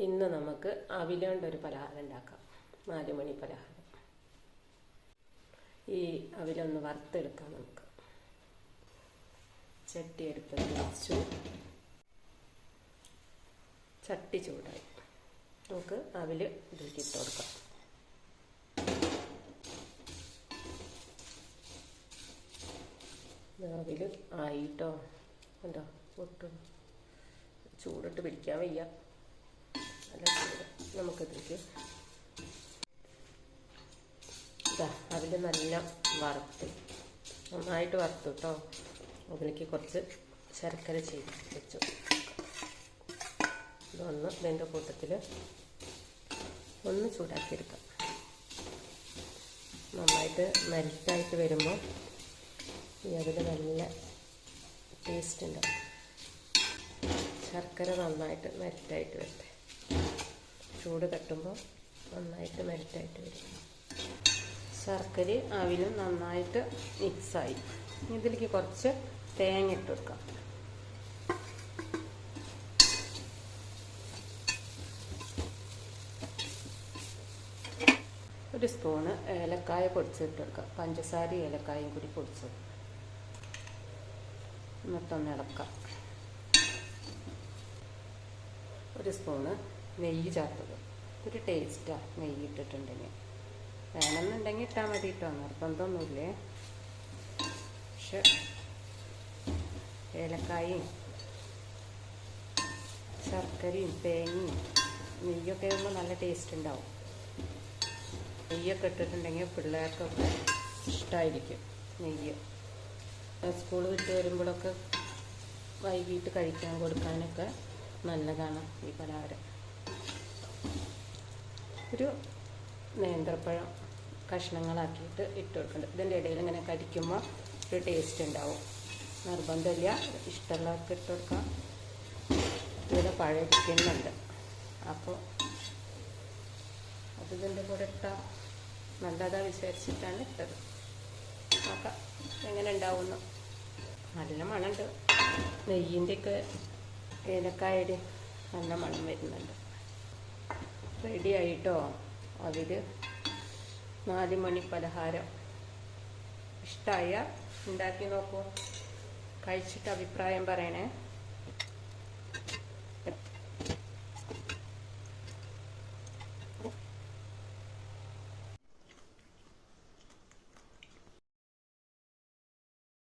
ഇന്ന് നമുക്ക് അവിലുകൊണ്ടൊരു പലഹാരം ഉണ്ടാക്കാം. 4 മണി പലഹാരം. ഈ അവിലൊന്ന് വറുത്തെടുക്കാം. നമുക്ക് ചട്ടി അടുപ്പത്ത് വെച്ചു. ചട്ടി ചൂടായി. നമുക്ക് അവില് ഇതിലേക്ക് ഇട്ട് കൊടുക്കാം. അവില് ആയിട്ടോ. എന്താ ഒട്ടും ചൂടിട്ട് പിടിക്കാൻ വയ്യ. നല്ല ചൂട്. നമുക്കിതിലേക്ക് അതിൽ നല്ല വറുത്ത് നന്നായിട്ട് വറുത്തു കേട്ടോ. അതിലേക്ക് കുറച്ച് ശർക്കര ചെയ്ത് വെച്ചു. ഇതൊന്ന് ഇതിൻ്റെ കൂട്ടത്തിൽ ഒന്ന് ചൂടാക്കിയെടുക്കാം. നന്നായിട്ട് മെൽറ്റായിട്ട് വരുമ്പോൾ ഈ അതിൽ നല്ല ടേസ്റ്റ് ഉണ്ടാവും. ശർക്കര നന്നായിട്ട് മെൽറ്റായിട്ട് വരട്ടെ. ചൂട് തട്ടുമ്പോൾ നന്നായിട്ട് മെൽറ്റായിട്ട് വരും. ശർക്കര അവിലും നന്നായിട്ട് മിക്സായി. ഇതിലേക്ക് കുറച്ച് തേങ്ങ ഇട്ട് കൊടുക്കാം. ഒരു സ്പൂണ് ഏലക്കായ പൊടിച്ചിട്ട് കൊടുക്കാം. പഞ്ചസാരയും ഏലക്കായും കൂടി പൊടിച്ചത്. എന്നിട്ടൊന്ന് ഇളക്കാം. ഒരു സ്പൂണ് നെയ്യ് ചേർത്തത്. ഒരു ടേസ്റ്റാണ് നെയ്യ് ഇട്ടിട്ടുണ്ടെങ്കിൽ. വേണമെന്നുണ്ടെങ്കിൽ ഇട്ടാൽ മതി കേട്ടോ. നിർബന്ധമൊന്നുമില്ലേ. പക്ഷെ ഏലക്കായും ശർക്കരയും തേങ്ങയും നെയ്യൊക്കെ ആകുമ്പോൾ നല്ല ടേസ്റ്റ് ഉണ്ടാവും. നെയ്യൊക്കെ ഇട്ടിട്ടുണ്ടെങ്കിൽ പിള്ളേർക്കൊക്കെ ഇഷ്ടമായിരിക്കും നെയ്യ്. സ്കൂൾ വിട്ട് വരുമ്പോഴൊക്കെ വൈകിട്ട് കഴിക്കാൻ കൊടുക്കാനൊക്കെ നല്ലതാണ് ഈ പലഹാരം. ഒരു നേന്ത്രപ്പഴം കഷ്ണങ്ങളാക്കിയിട്ട് ഇട്ട് കൊടുക്കുന്നുണ്ട്. ഇതിൻ്റെ ഇടയിൽ ഇങ്ങനെ കടിക്കുമ്പോൾ ഒരു ടേസ്റ്റ് ഉണ്ടാവും. നിർബന്ധമില്ല, ഇഷ്ടമുള്ളവർക്ക് ഇട്ട് കൊടുക്കാം. ഇതിൽ പഴം ഇരിക്കുന്നുണ്ട്. അപ്പോൾ അത് ഇതിൻ്റെ കൂടെ ഇട്ടാൽ നല്ലതാ വിചാരിച്ചിട്ടാണ് ഇട്ടത്. നോക്കാം എങ്ങനെ ഉണ്ടാവുന്നു. നല്ല മണമുണ്ട്. നെയ്യിൻ്റെയൊക്കെ ഏലക്കായുടെ നല്ല മണം വരുന്നുണ്ട്. റെഡി ആയിട്ടോ അതിൽ 4 മണി പലഹാരം. ഇഷ്ടമായ ഉണ്ടാക്കി നോക്കൂ. കഴിച്ചിട്ട് അഭിപ്രായം പറയണേ.